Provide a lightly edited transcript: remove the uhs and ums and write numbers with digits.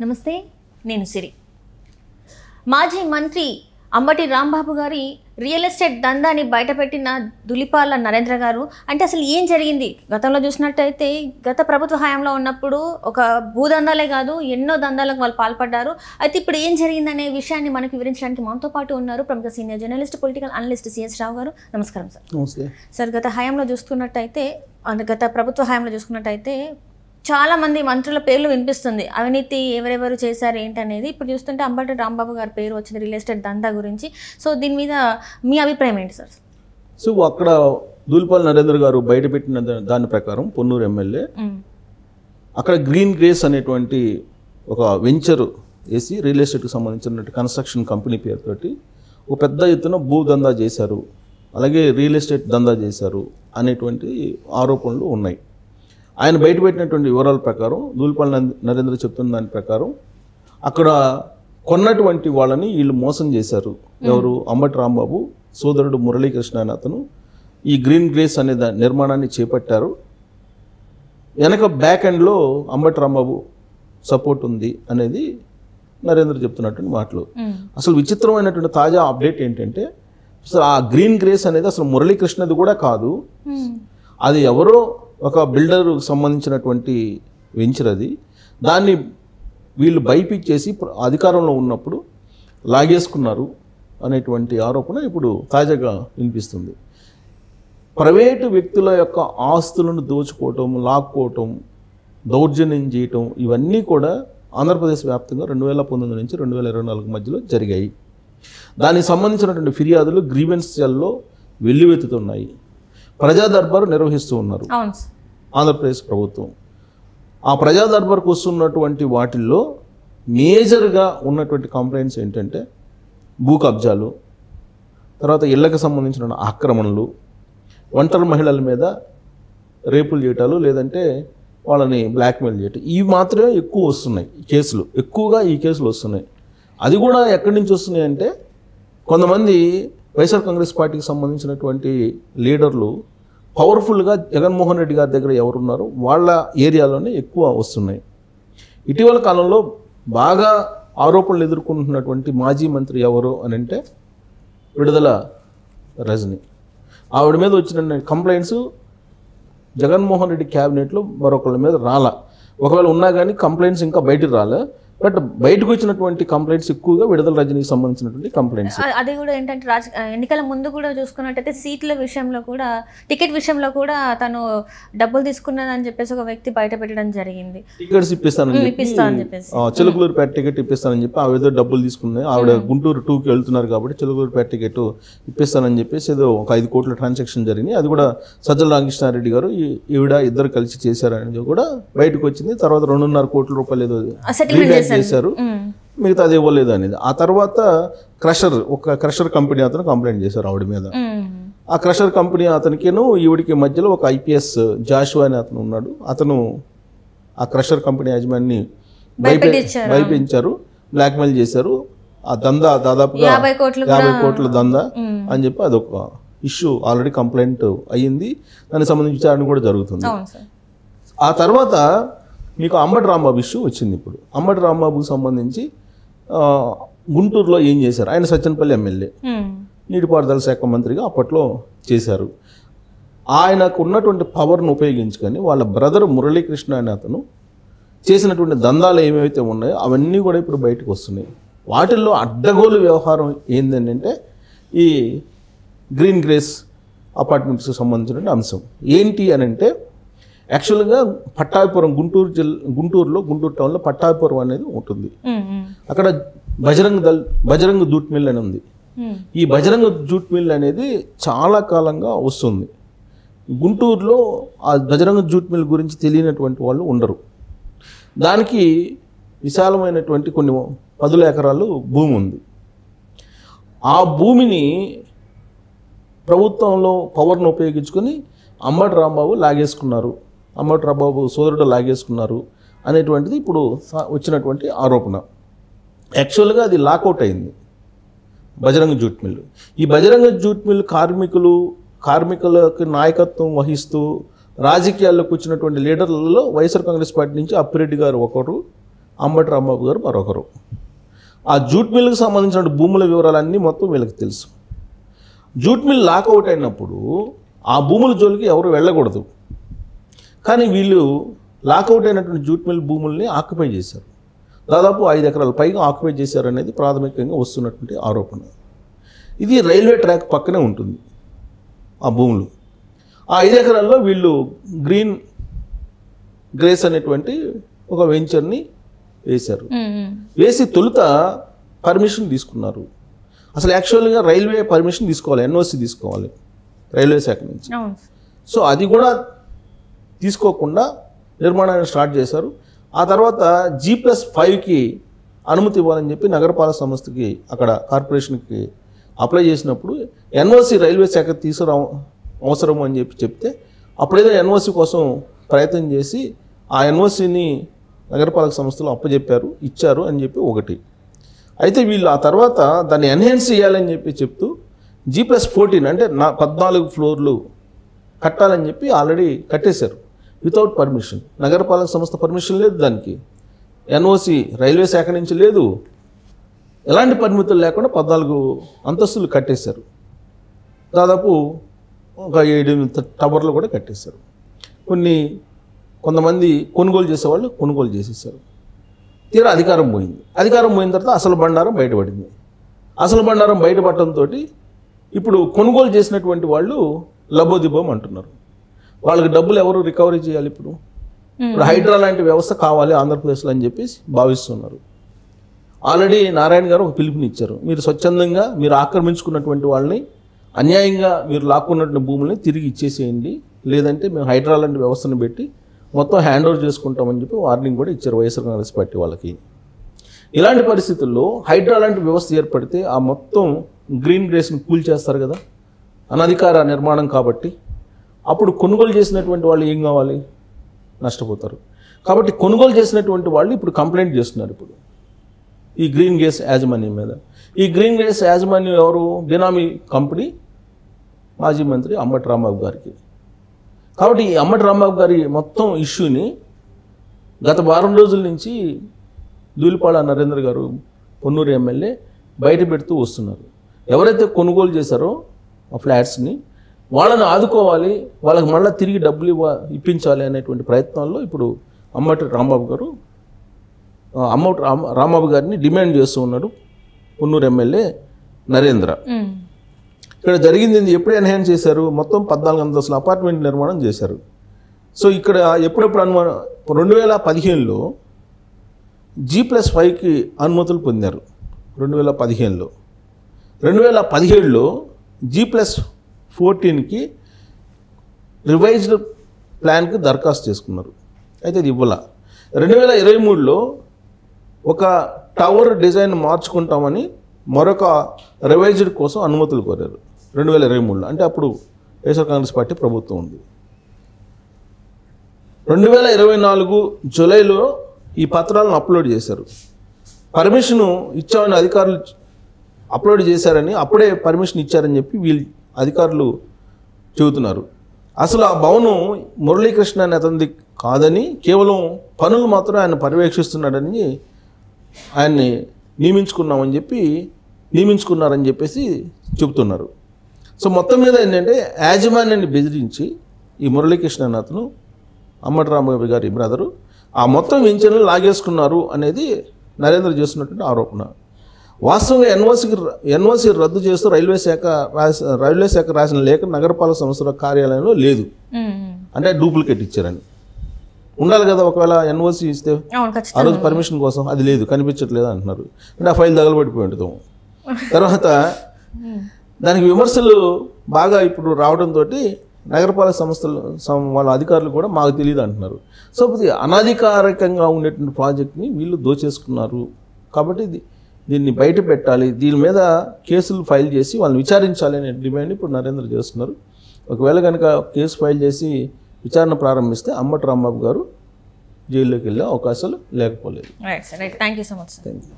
నమస్తే, నేను సిరి. మాజీ మంత్రి అంబటి రాంబాబు గారి రియల్ ఎస్టేట్ దందాన్ని బయటపెట్టిన దులిపాల నరేంద్ర గారు. అంటే అసలు ఏం జరిగింది? గతంలో చూసినట్టయితే గత ప్రభుత్వ హయాంలో ఉన్నప్పుడు ఒక భూదందాలే కాదు ఎన్నో దందాలకు వాళ్ళు పాల్పడ్డారు. అయితే ఇప్పుడు ఏం జరిగిందనే విషయాన్ని మనకు వివరించడానికి మనతో పాటు ఉన్నారు ప్రముఖ senior journalist, political analyst C S Rao గారు. నమస్కారం సార్. నమస్తే సార్, గత ప్రభుత్వ హయాంలో చూసుకున్నట్టయితే చాలా మంది మంత్రుల పేర్లు వినిపిస్తుంది. అవినీతి ఎవరెవరు చేశారు ఏంటనేది. ఇప్పుడు చూస్తుంటే అంబటి రాంబాబు గారి పేరు వచ్చింది రియల్ ఎస్టేట్ దందా గురించి. సో దీని మీద మీ అభిప్రాయం ఏంటి సార్? సో అక్కడ దూలిపాల నరేంద్ర గారు బయటపెట్టిన దాని ప్రకారం పొన్నూరు ఎమ్మెల్యే అక్కడ గ్రీన్ గ్రేస్ అనేటువంటి ఒక వెంచర్ వేసి రియల్ ఎస్టేట్కి సంబంధించిన కన్స్ట్రక్షన్ కంపెనీ పేరుతోటి ఒక పెద్ద ఎత్తున భూ దందా చేశారు, అలాగే రియల్ ఎస్టేట్ దందా చేశారు అనేటువంటి ఆరోపణలు ఉన్నాయి. ఆయన బయటపెట్టినటువంటి వివరాల ప్రకారం దూలిపాల నరేంద్ర చెప్తున్న దాని ప్రకారం అక్కడ కొన్నటువంటి వాళ్ళని వీళ్ళు మోసం చేశారు. ఎవరు? అంబటి రాంబాబు సోదరుడు మురళీకృష్ణ అనే అతను ఈ గ్రీన్ గ్రేస్ అనే నిర్మాణాన్ని చేపట్టారు. వెనక బ్యాక్ ఎండ్లో అంబటి రాంబాబు సపోర్ట్ ఉంది అనేది నరేంద్ర చెప్తున్నటువంటి మాటలు. అసలు విచిత్రమైనటువంటి తాజా అప్డేట్ ఏంటంటే అసలు ఆ గ్రీన్ గ్రేస్ అనేది అసలు మురళీకృష్ణది కూడా కాదు, అది ఎవరో ఒక బిల్డర్ సంబంధించినటువంటి వెంచర్. అది దాన్ని వీళ్ళు బైపిక్ చేసి అధికారంలో ఉన్నప్పుడు లాగేసుకున్నారు అనేటువంటి ఆరోపణ ఇప్పుడు తాజాగా వినిపిస్తుంది. ప్రైవేటు వ్యక్తుల యొక్క ఆస్తులను దోచుకోవటం, లాక్కోవటం, దౌర్జన్యం చేయటం ఇవన్నీ కూడా ఆంధ్రప్రదేశ్ వ్యాప్తంగా 2019 నుంచి 2024 మధ్యలో జరిగాయి. దానికి సంబంధించినటువంటి ఫిర్యాదులు గ్రీవెన్స్ సెల్లో వెల్లువెత్తుతున్నాయి. ప్రజా దర్బారు నిర్వహిస్తూ ఉన్నారు ఆంధ్రప్రదేశ్ ప్రభుత్వం. ఆ ప్రజా దర్బార్కు వస్తున్నటువంటి వాటిల్లో మేజర్గా ఉన్నటువంటి కంప్లైంట్స్ ఏంటంటే భూ కబ్జాలు, తర్వాత ఇళ్లకు సంబంధించిన ఆక్రమణలు, ఒంటరి మహిళల మీద రేపులు చేయటాలు, లేదంటే వాళ్ళని బ్లాక్మెయిల్ చేయటం, ఇవి మాత్రమే ఎక్కువ వస్తున్నాయి కేసులు. ఎక్కువగా ఈ కేసులు వస్తున్నాయి. అది కూడా ఎక్కడి నుంచి వస్తున్నాయి అంటే కొంతమంది వైఎస్ఆర్ కాంగ్రెస్ పార్టీకి సంబంధించినటువంటి లీడర్లు పవర్ఫుల్గా జగన్మోహన్ రెడ్డి గారి దగ్గర ఎవరున్నారో వాళ్ళ ఏరియాలోనే ఎక్కువ వస్తున్నాయి. ఇటీవల కాలంలో బాగా ఆరోపణలు ఎదుర్కొంటున్నటువంటి మాజీ మంత్రి ఎవరు అని అంటే విడుదల రజని. ఆవిడ మీద వచ్చిన కంప్లైంట్స్ జగన్మోహన్ రెడ్డి క్యాబినెట్లో మరొకళ్ళ మీద రాలా. ఒకవేళ ఉన్నా కానీ కంప్లైంట్స్ ఇంకా బయటకు రాలే. బట్ బయటకు వచ్చినటువంటి కంప్లైంట్స్ ఎక్కువగా విడుదల రజనీకి సంబంధించినటువంటి కంప్లైంట్స్. అది కూడా ఏంటంటే ఎన్నికల ముందు కూడా చూసుకున్నట్టయితే సీట్ల విషయంలో కూడా, టికెట్ విషయంలో కూడా తను డబ్బులు తీసుకున్నదని చెప్పేసి ఒక వ్యక్తి బయట పెట్టడం జరిగింది. టికెట్స్ ఇప్పిస్తానని చెప్పేసి చిలకలూరుపేట టికెట్ ఇప్పిస్తానని చెప్పి ఆవిడ ఏదో డబ్బులు తీసుకున్నాయి. ఆవిడ గుంటూరు 2కి వెళ్తున్నారు కాబట్టి చిలకలూరుపేట టికెట్ ఇప్పిస్తానని చెప్పేసి ఏదో ఒక 5 కోట్ల ట్రాన్సాక్షన్ జరిగింది. అది కూడా సజ్జల రామకృష్ణారెడ్డి గారు ఈవిడ ఇద్దరు కలిసి చేశారనేది కూడా బయటకు వచ్చింది. తర్వాత 2.5 కోట్ల రూపాయలు ఏదో చేశారు, మిగతా అది ఇవ్వలేదు అనేది. ఆ తర్వాత క్రషర్ కంపెనీ అతను కంప్లైంట్ చేశారు ఆవిడ మీద. ఆ క్రషర్ కంపెనీ అతనికిను ఈవిడికి మధ్యలో ఒక ఐపీఎస్ జాషువా అని అతను ఉన్నాడు. అతను ఆ క్రషర్ కంపెనీ యాజమాన్ని భయపించారు, బ్లాక్మెయిల్ చేశారు. ఆ దందా దాదాపుగా 50 కోట్ల దందా అని చెప్పి అదొక ఇష్యూ ఆల్రెడీ కంప్లైంట్ అయ్యింది. దానికి సంబంధించి విచారణ కూడా జరుగుతుంది. ఆ తర్వాత మీకు అంబటి రాంబాబు ఇష్యూ వచ్చింది. ఇప్పుడు అంబటి రాంబాబుకి సంబంధించి గుంటూరులో ఏం చేశారు? ఆయన సత్తెనపల్లి ఎమ్మెల్యే, నీటిపారుదల శాఖ మంత్రిగా అప్పట్లో చేశారు. ఆయనకు ఉన్నటువంటి పవర్ను ఉపయోగించుకొని వాళ్ళ బ్రదర్ మురళీకృష్ణ అనే అతను చేసినటువంటి దందాలు ఏమైతే ఉన్నాయో అవన్నీ కూడా ఇప్పుడు బయటకు వస్తున్నాయి. వాటిల్లో అడ్డగోలు వ్యవహారం ఏంటంటే ఈ గ్రీన్ గ్రేస్ అపార్ట్మెంట్స్కి సంబంధించిన అంశం ఏంటి అని అంటే, యాక్చువల్గా పట్టాభిపురం గుంటూరులో గుంటూరు టౌన్లో పట్టాభిపురం అనేది ఉంటుంది. అక్కడ బజరంగ్ జూట్ మిల్ అని ఉంది. ఈ బజరంగ్ జూట్ మిల్ అనేది చాలా కాలంగా వస్తుంది. గుంటూరులో ఆ బజరంగ్ జూట్ మిల్ గురించి తెలియనటువంటి వాళ్ళు ఉండరు. దానికి విశాలమైనటువంటి కొన్ని 10 ఎకరాలు భూమి ఉంది. ఆ భూమిని ప్రభుత్వంలో పవర్ను ఉపయోగించుకొని అంబటి రాంబాబు లాగేసుకున్నారు, అంబటి రాంబాబు సోదరుడు లాగేసుకున్నారు అనేటువంటిది ఇప్పుడు వచ్చినటువంటి ఆరోపణ. యాక్చువల్గా అది లాకౌట్ అయింది బజరంగ్ జూట్ మిల్. ఈ బజరంగ్ జూట్ మిల్ కార్మికులకు నాయకత్వం వహిస్తూ రాజకీయాల్లోకి వచ్చినటువంటి లీడర్లలో వైఎస్ఆర్ కాంగ్రెస్ పార్టీ నుంచి అప్పిరెడ్డి గారు ఒకరు, అంబటి రాంబాబు గారు మరొకరు. ఆ జూట్ మిల్లుకు సంబంధించిన భూముల వివరాలన్నీ మొత్తం వీళ్ళకి తెలుసు. జూట్ మిల్ లాకౌట్ అయినప్పుడు ఆ భూముల జోలికి ఎవరు వెళ్ళకూడదు. కానీ వీళ్ళు లాకౌట్ అయినటువంటి జూట్ మిల్ భూముల్ని ఆక్యుపై చేశారు. దాదాపు 5 ఎకరాల పైగా ఆక్యుపై చేశారు అనేది ప్రాథమికంగా వస్తున్నటువంటి ఆరోపణ. ఇది రైల్వే ట్రాక్ పక్కనే ఉంటుంది ఆ భూములు. ఆ 5 ఎకరాల్లో వీళ్ళు గ్రీన్ గ్రేస్ అనేటువంటి ఒక వెంచర్ని వేశారు. వేసి తొలుత పర్మిషన్ తీసుకున్నారు. అసలు యాక్చువల్గా రైల్వే పర్మిషన్ తీసుకోవాలి, ఎన్ఓసి తీసుకోవాలి రైల్వే శాఖ నుంచి. సో అది కూడా తీసుకోకుండా నిర్మాణాన్ని స్టార్ట్ చేశారు. ఆ తర్వాత G+5కి అనుమతి ఇవ్వాలని చెప్పి నగరపాలక సంస్థకి అక్కడ కార్పొరేషన్కి అప్లై చేసినప్పుడు ఎన్ఓసి రైల్వే శాఖ అవసరం అని చెప్తే అప్పుడేదో ఎన్ఓసి కోసం ప్రయత్నం చేసి ఆ ఎన్ఓసిని నగరపాలక సంస్థలు అప్పచెప్పారు, ఇచ్చారు అని చెప్పి ఒకటి. అయితే వీళ్ళు ఆ తర్వాత దాన్ని ఎన్హాన్స్ చేయాలని చెప్పి చెప్తూ G+14 అంటే 14 ఫ్లోర్లు కట్టాలని చెప్పి ఆల్రెడీ కట్టేశారు వితౌట్ పర్మిషన్. నగరపాలక సంస్థ పర్మిషన్ లేదు, దానికి ఎన్ఓసి రైల్వే శాఖ నుంచి లేదు, ఎలాంటి పరిమితులు లేకుండా 14 అంతస్తులు కట్టేశారు. దాదాపు ఒక 7 టవర్లు కూడా కట్టేశారు. కొంతమంది కొనుగోలు చేసేవాళ్ళు కొనుగోలు చేసేసారు. తీరా అధికారం పోయింది. అధికారం పోయిన తర్వాత అసలు బండారం బయటపడింది. అసలు బండారం బయటపడటంతో ఇప్పుడు కొనుగోలు చేసినటువంటి వాళ్ళు లబోదిబోం అంటున్నారు. వాళ్ళకి డబ్బులు ఎవరు రికవరీ చేయాలి? ఇప్పుడు హైడ్రా లాంటి వ్యవస్థ కావాలి ఆంధ్రప్రదేశ్లో అని చెప్పేసి భావిస్తున్నారు. ఆల్రెడీ నారాయణ గారు ఒక పిలుపునిచ్చారు, మీరు స్వచ్ఛందంగా మీరు ఆక్రమించుకున్నటువంటి వాళ్ళని అన్యాయంగా మీరు లాక్కున్నటువంటి భూముల్ని తిరిగి ఇచ్చేసేయండి, లేదంటే మేము హైడ్రా లాంటి వ్యవస్థను పెట్టి మొత్తం హ్యాండ్ ఓవర్ చేసుకుంటామని చెప్పి వార్నింగ్ కూడా ఇచ్చారు వైఎస్ఆర్ కాంగ్రెస్ పార్టీ వాళ్ళకి. ఇలాంటి పరిస్థితుల్లో హైడ్రా లాంటి వ్యవస్థ ఏర్పడితే ఆ మొత్తం గ్రీన్ గ్రేస్ని కూల్చేస్తారు కదా, అనధికార నిర్మాణం కాబట్టి. అప్పుడు కొనుగోలు చేసినటువంటి వాళ్ళు ఏం కావాలి? నష్టపోతారు. కాబట్టి కొనుగోలు చేసినటువంటి వాళ్ళు ఇప్పుడు కంప్లైంట్ చేస్తున్నారు ఇప్పుడు ఈ గ్రీన్ గ్రేస్ యాజమాన్యం మీద. ఈ గ్రీన్ గ్రేస్ యాజమాన్యం ఎవరు? బినామీ కంపెనీ మాజీ మంత్రి అంబటి రాంబాబు గారికి. కాబట్టి ఈ అంబటి రాంబాబు గారి మొత్తం ఇష్యూని గత వారం రోజుల నుంచి ధూళిపాల నరేంద్ర గారు పొన్నూరు ఎమ్మెల్యే బయట పెడుతూ వస్తున్నారు. ఎవరైతే కొనుగోలు చేశారో ఆ ఫ్లాట్స్ని వాళ్ళని ఆదుకోవాలి, వాళ్ళకి మళ్ళీ తిరిగి డబ్బులు ఇప్పించాలి అనేటువంటి ప్రయత్నాల్లో ఇప్పుడు అంబటి రాంబాబు గారిని డిమాండ్ చేస్తూ ఉన్నాడు పొన్నూరు ఎమ్మెల్యే నరేంద్ర. ఇక్కడ జరిగింది ఎప్పుడు ఎన్హాన్స్ చేశారు? మొత్తం 14 అంతస్తుల అపార్ట్మెంట్ నిర్మాణం చేశారు. సో ఇక్కడ ఎప్పుడెప్పుడు 2015లో G+5కి అనుమతులు పొందారు. 2015లో 2017లో G+14కి రివైజ్డ్ ప్లాన్కి దరఖాస్తు చేసుకున్నారు. అయితే ఇది ఇవ్వాల. 2023లో ఒక టవర్ డిజైన్ మార్చుకుంటామని మరొక రివైజ్డ్ కోసం అనుమతులు కోరారు 2023లో. అంటే అప్పుడు వైఎస్ఆర్ కాంగ్రెస్ పార్టీ ప్రభుత్వం ఉంది. 2024 జూలైలో ఈ పత్రాలను అప్లోడ్ చేశారు. పర్మిషన్ ఇచ్చామని అధికారులు అప్లోడ్ చేశారని, అప్పుడే పర్మిషన్ ఇచ్చారని చెప్పి వీళ్ళు అధికారులు చెబుతున్నారు. అసలు ఆ భవనం మురళీకృష్ణ అనే అతనిది కాదని, కేవలం పనులు మాత్రం ఆయన పర్యవేక్షిస్తున్నాడని ఆయన్ని నియమించుకున్నారని చెప్పేసి చెబుతున్నారు. సో మొత్తం మీద ఏంటంటే యాజమాన్యాన్ని బెదిరించి ఈ మురళీకృష్ణ అనే అతను అంబటి రాంబాబు గారి బ్రదరు ఆ మొత్తం వెంచర్లు లాగేసుకున్నారు అనేది నరేంద్ర చేస్తున్నటువంటి ఆరోపణ. వాస్తవంగా ఎన్ఓసి రద్దు చేస్తూ రైల్వే శాఖ రాసిన లేఖ నగరపాలక సంస్థల కార్యాలయంలో లేదు. అంటే డూప్లికేట్ ఇచ్చారని ఉండాలి కదా. ఒకవేళ ఎన్ఓసి ఇస్తే ఆ రోజు పర్మిషన్ కోసం అది లేదు, కనిపించట్లేదు అంటున్నారు. అంటే ఆ ఫైల్ తగలబడిపోయి ఉంటుంది. తర్వాత దానికి విమర్శలు బాగా ఇప్పుడు రావడంతో నగరపాలక సంస్థలు వాళ్ళ అధికారులు కూడా మాకు తెలియదు అంటున్నారు. సో అనధికారికంగా ఉండేటువంటి ప్రాజెక్ట్ని వీళ్ళు దోచేసుకున్నారు. కాబట్టి దీన్ని బయట పెట్టాలి, దీని మీద కేసులు ఫైల్ చేసి వాళ్ళని విచారించాలి అనే డిమాండ్ ఇప్పుడు నరేంద్ర చేస్తున్నారు. ఒకవేళ కనుక కేసు ఫైల్ చేసి విచారణ ప్రారంభిస్తే అంబటి రాంబాబు గారు జైల్లోకి వెళ్ళే అవకాశాలు లేకపోలేదు. Right sir, right. Thank you so much sir. Thank you.